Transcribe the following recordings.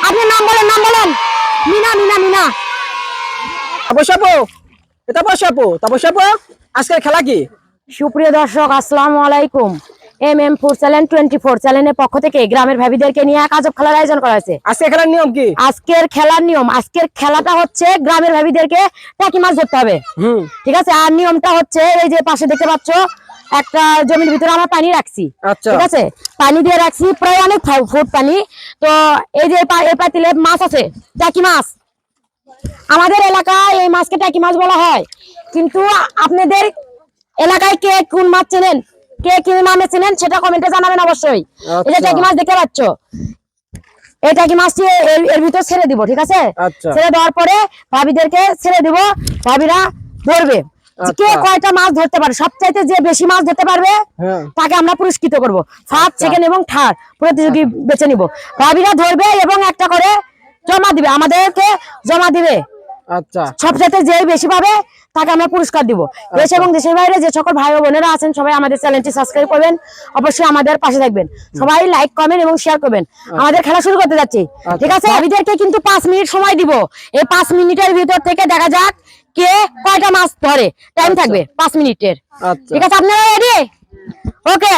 আপনি নাম বলেন, নাম বলেন। মিনা, মিনা, মিনা। আজকের খেলা কি? সুপ্রিয় দর্শক, আসসালামু আলাইকুম। MM4 চ্যানেল 24 চ্যানেলের পক্ষ থেকে গ্রামের ভাবিদেরকে নিয়ে এক আজব খেলার আয়োজন করা হয়েছে। আজকের খেলার নিয়ম কি? আজকের খেলার নিয়ম, আজকের খেলাটা হচ্ছে গ্রামের ভাবিদেরকে টাকি মাছ ধরতে হবে। ঠিক আছে। আর নিয়মটা হচ্ছে এই যে পাশে দেখতে পাচ্ছ একটা জমির ভিতরে আমরা পানি রাখছি। ঠিক আছে, পানি দিয়ে রাখছি প্রায় অনেক ফুট পানি। তো এই যে এই পাতিলে মাছ আছে, টাকি মাছ। আমাদের এলাকায় এই মাছকে টাকি মাছ বলা হয়, কিন্তু আপনাদের এলাকায় কে কোন মাছ চেনেন, কে কি নামে চেনেন সেটা কমেন্টে জানাবেন অবশ্যই। এই যে টাকি মাছ দেখতে পাচ্ছ, এই টাকি মাছটি এর ভিতর ছেড়ে দিব। ঠিক আছে, ছেড়ে দেওয়ার পরে ভাবিদেরকে ছেড়ে দিব, ভাবিরা ধরবে। কে কয়টা মাছ ধরতে পারে, সবচাইতে যে বেশি মাছ ধরতে পারবে তাকে আমরা পুরস্কৃত করব। ফার্স্ট, সেকেন্ড এবং থার্ড প্রতিযোগী বেছে নিব। ভাবিরা ধরবে এবং একটা করে জমা দিবে, আমাদেরকে জমা দিবে। আচ্ছা, সবচাইতে যে বেশি পাবে তাকে আমরা পুরস্কার দিব। দেশ এবং দেশের বাইরে যে সকল ভাই ও বোনেরা আছেন সবাই আমাদের চ্যানেলটি সাবস্ক্রাইব করবেন, অবশ্যই আমাদের পাশে থাকবেন, সবাই লাইক কমেন্ট এবং শেয়ার করবেন। আমাদের খেলা শুরু করতে যাচ্ছি। ঠিক আছে, ভাবিদেরকে কিন্তু 5 মিনিট সময় দিব। এই 5 মিনিটের ভিতর থেকে দেখা যাক কে কয়টা মাছ ধরে। টাইম থাকবে 5 মিনিটের। ঠিক আছে, আপনারা রেডি? ওকে,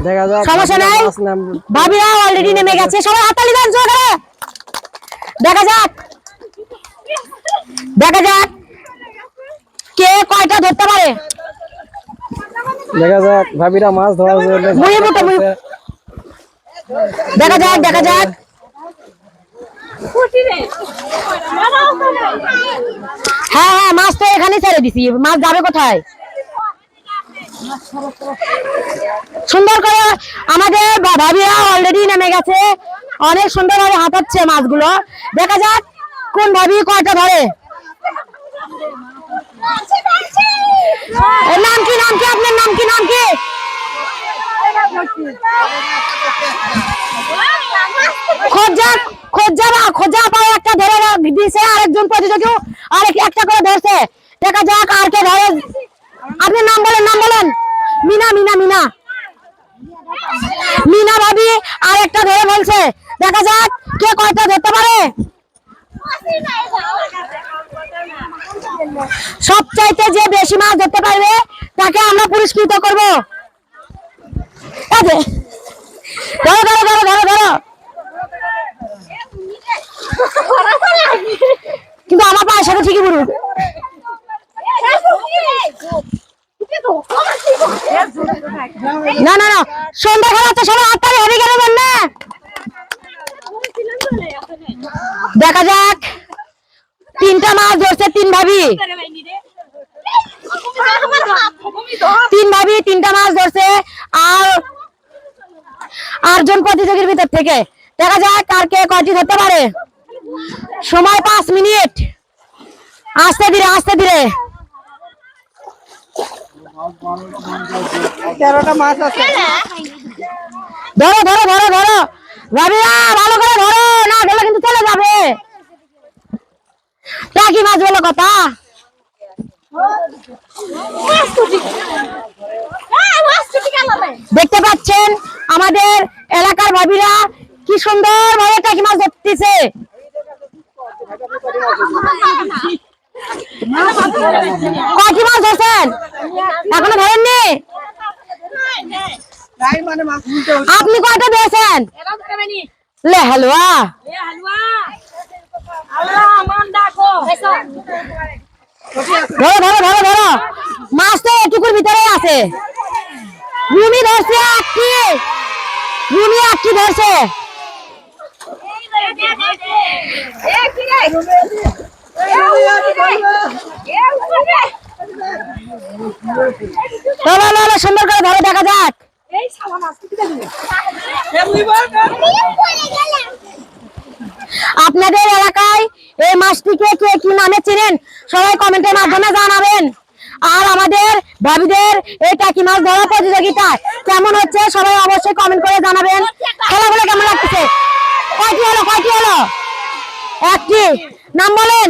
দেখা যাক। সমস্যা নাই, ভাবিরা অলরেডি নেমে গেছে, সবাই হাততালি দেন জোরে। দেখা যাক, দেখা যাক কে কয়টা ধরতে পারে। দেখা যাক ভাবিরা মাছ ধরার জন্য। দেখা যাক, দেখা যাক। হ্যাঁ হ্যাঁ, মাছ তো এখানে ছেড়ে দিছি, মাছ যাবে কোথায়? সুন্দর করে আমাদের ভাবিরা অলরেডি নেমে গেছে, অনেক সুন্দরভাবে হাঁটাচ্ছে মাছগুলো। দেখা যাক কোন ভাবি কয়টা ধরে। নাম কি, নাম কি আপনার, নাম কি, নাম কি? খোঁজা পায় একটা ধরে দিয়েছে, আরেকজন প্রতিযোগী আরেক একটা করে ধরছে। দেখা যাক আর কে ধরে। আপনার নাম বলেন, নাম বলেন। মিনা, মিনা, মিনা, মিনা ভাবি আর একটা ধরে বলছে। দেখা যাক কে কয়টা ধরতে পারে। সবচাইতে যে বেশি মাছ ধরতে পারবে তাকে আমরা পুরস্কৃত করব। ধরো ধরো ধরো ধরো ধরো। কিন্তু আমার পায়ের সাথে ঠিকই পুরো। না না না, সন্ধ্যা খেলা তো সবাই হাততালি হবে কেন বললে? দেখা যাক, 3টা মাছ ধরছে 3 ভাবি। 3 ভাবি 3টা মাছ ধরছে। আর 8 জন প্রতিযোগীর ভিতর থেকে দেখা যাক আর কে কয়টি ধরতে পারে। সময় 5 মিনিট। আস্তে ধীরে, আস্তে ধীরে। 13টা মাছ আছে। ধরো ধরো ধরো ধরো ভাবিরা, ভালো করে ধরো, না ধরলে কিন্তু চলে যাবে। টাকি মাছ বলে কথা। দেখতে পাচ্ছেন আমাদের এলাকার ভাবিরা কি সুন্দর ভাবে টাকি মাছ ধরতেছে। কয়টি মাছ ধরছেন? এখনো ধরেননি? আপনি কয়টা দিয়েছেন? লে হালুয়া। ধরো ধরো ধরো ধরো, মাছ তো এটুকুর ভিতরে আছে। রুমি ধরছে একটি, রুমি একটি ধরছে। সুন্দর করে ধরে, দেখা যাক। আপনাদের এলাকায় এই মাছটিকে কে কি নামে চিনেন সবাই কমেন্টের মাধ্যমে জানাবেন। আর আমাদের ভাবিদের এই টাকি মাছ ধরা প্রতিযোগিতা কেমন হচ্ছে সবাই অবশ্যই কমেন্ট করে জানাবেন। খেলাগুলো কেমন লাগতেছে? কয়টি হলো, কয়টি হলো? একটি। নাম বলেন।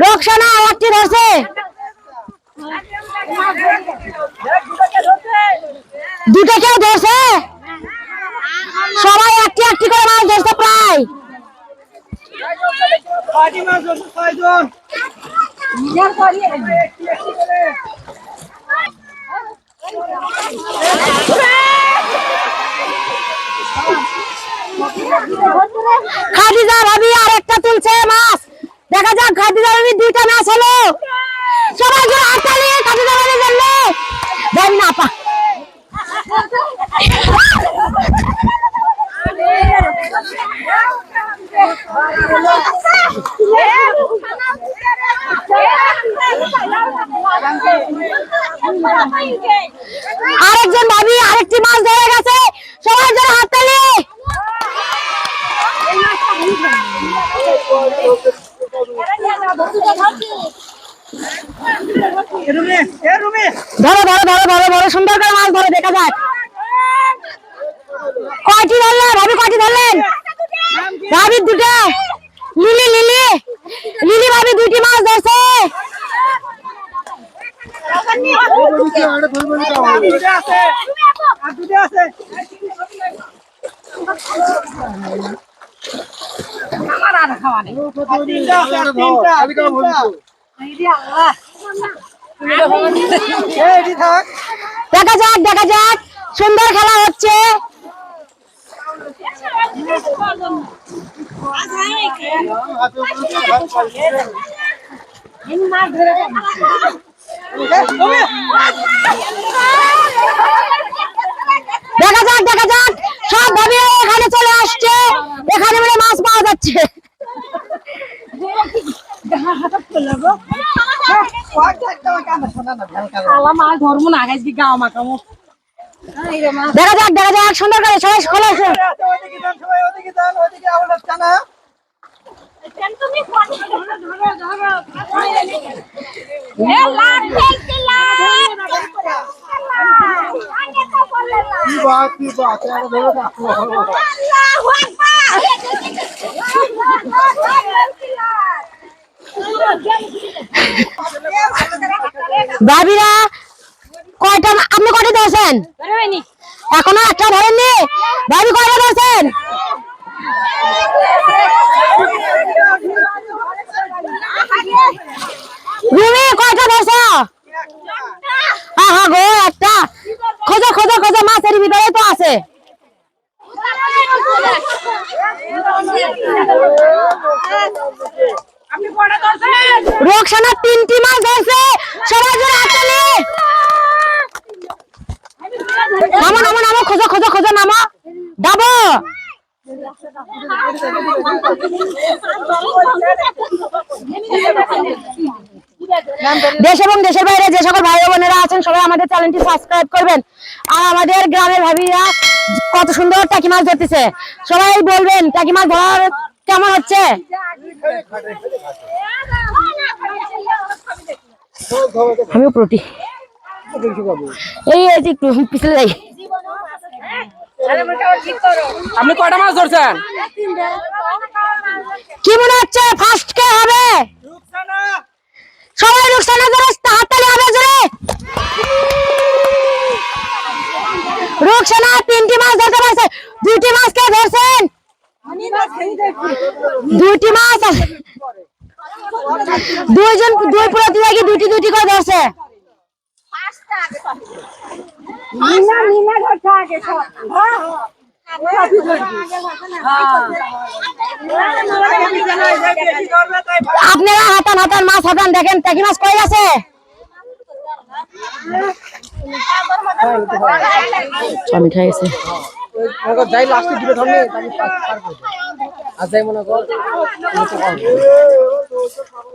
রোকসানা একটি ধরছে। দুটো কেউ ধরছে, সবাই একটি একটি করে মাছ ধরছে প্রায়। খাদিজা ভাবি আর একটা তুলছে মাছ, দেখা যাক খাদিজা ভাবি দুইটা মাছ হলো। সবাই জোরে হাততালি, খাদিজা ভাবি ধরলো। যাবি না আপা। আরেকজন ভাবি আরেকটি মাছ ধরে গেছে, সবাই জোরে হাততালি। ধরো ধরো ধরো ধরো ধরো, সুন্দর করে মাছ ধরে, দেখা যাক কয়টি ধরলেন ভাবি, কয়টি ধরলেন ভাবি? দুটো। লিলি লিলি লিলি ভাবি দুইটি মাছ ধরছে। দেখা যাক দেখা যাক, সুন্দর খেলা হচ্ছে। দেখা যাক দেখা যাক, সব ভাবি এখানে চলে আসছে, এখানে মানে মাছ পাওয়া যাচ্ছে। দেখা যাক দেখা যাক, সুন্দর করে সবাই খোলা। ভাবিরা কয়টা, আপনি কয়টা ধরছেন? এখনো একটা ধরেননি। ভাবি কয়টা ধরছেন? রুমি কয়টা ধরছ? হ্যাঁ গো একটা। খোঁজো খোঁজো খোঁজো, মাছের ভিতরে তো আছে। রোকসানা 3টি মাছ ধরছে, সবাই জোরে হাততালি। নামো নামো নামো, খোঁজো খোঁজো খোঁজো, নামো ডাবো। দেশ এবং দেশের বাইরে যে সকল ভাই বোনেরা আছেন, সবাই আমাদের চ্যানেলটি সাবস্ক্রাইব করবেন। আর আমাদের গ্রামের ভাবিরা কত সুন্দর টাকি মাছ ধরতেছে, সবাই বলবেন টাকি মাছ ধরার কেমন হচ্ছে। আমিও প্রতি এই একটু পিছলে যাই। আপনি কয়টা মাছ ধরছেন? কি মনে হচ্ছে ফার্স্ট কে হবে? সবাই রুকসানা জোরে হাততালি হবে জোরে। রুকসানা 3টি মাছ ধরতে পারছে। 2টি মাছ কে ধরছেন? 2টি মাছ, দুইজন দুই প্রতিযোগী দুটি দুটি করে ধরছে। আপনারা হাতান হাতান মাছ হাতান, দেখেন টাকি মাছ কই আছে। আমি খাই গেছে যাই লাস্টে দিবে ধরলে আর যাই মনে কর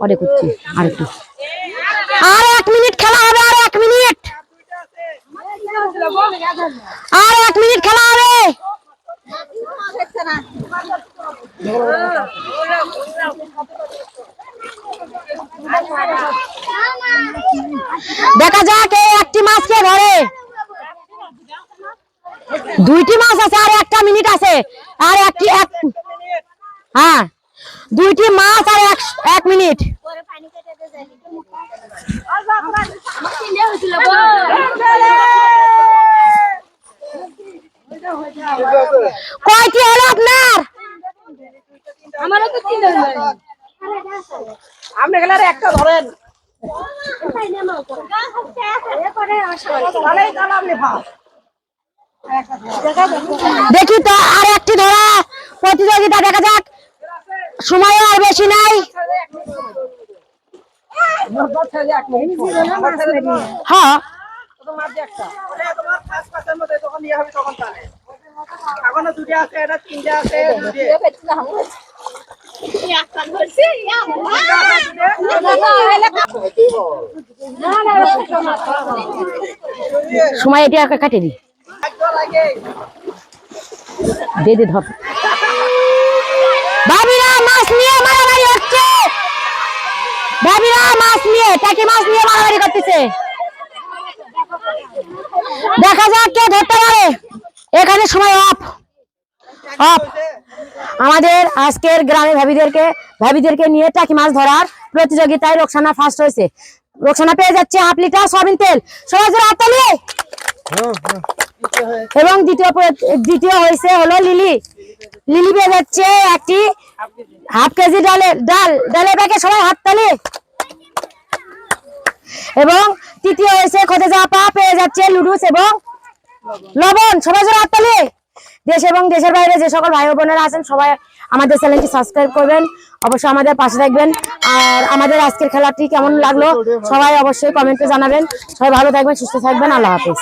পরে করছি। আর একটু, আর 1 মিনিট খেলা হবে, আর 1 মিনিট, আর 1 মিনিট খেলা হবে। দেখা যাক এই একটি মাছ কে ধরে। 2টি মাছ আছে, আর 1টা মিনিট আছে, আর একটি হ্যাঁ 2টি মাছ আর 1 মিনিট। উইনারে একটা ধরেন দেখি তো আর একটি ধরা প্রতিযোগিতা দেখা যাক, সময় আর বেশি নাই। হ্যাঁ সময় এটি কাটে দি দে ধর। ভাবিরা মাছ নিয়ে মারামারি হচ্ছে, ভাবিরা মাছ নিয়ে টাকি মাছ নিয়ে মারামারি করতেছে। দেখা যাক কে ধরতে পারে। এখানে সময় অফ অফ। আমাদের আজকের গ্রামে ভাবিদেরকে নিয়ে টাকি মাছ ধরার প্রতিযোগিতায় রোকসানা ফার্স্ট হয়েছে। রোকসানা পেয়ে যাচ্ছে 1/2 লিটার সয়াবিন তেল। সবাই জোরে হাততালি। এবং দ্বিতীয় হয়েছে হলো লিলি পেয়ে যাচ্ছে একটি 1/2 কেজি ডালের ব্যাগে। সবাই হাততালি। এবং তৃতীয় হয়েছে খোঁজা আপা পেয়ে যাচ্ছে লুডুস এবং লবণ। সবাই জোরে হাততালি। দেশ এবং দেশের বাইরে যে সকল ভাই বোনেরা আছেন সবাই আমাদের চ্যানেলটি সাবস্ক্রাইব করবেন, অবশ্যই আমাদের পাশে থাকবেন। আর আমাদের আজকের খেলাটি কেমন লাগলো সবাই অবশ্যই কমেন্টে জানাবেন। সবাই ভালো থাকবেন, সুস্থ থাকবেন। আল্লাহ হাফেজ।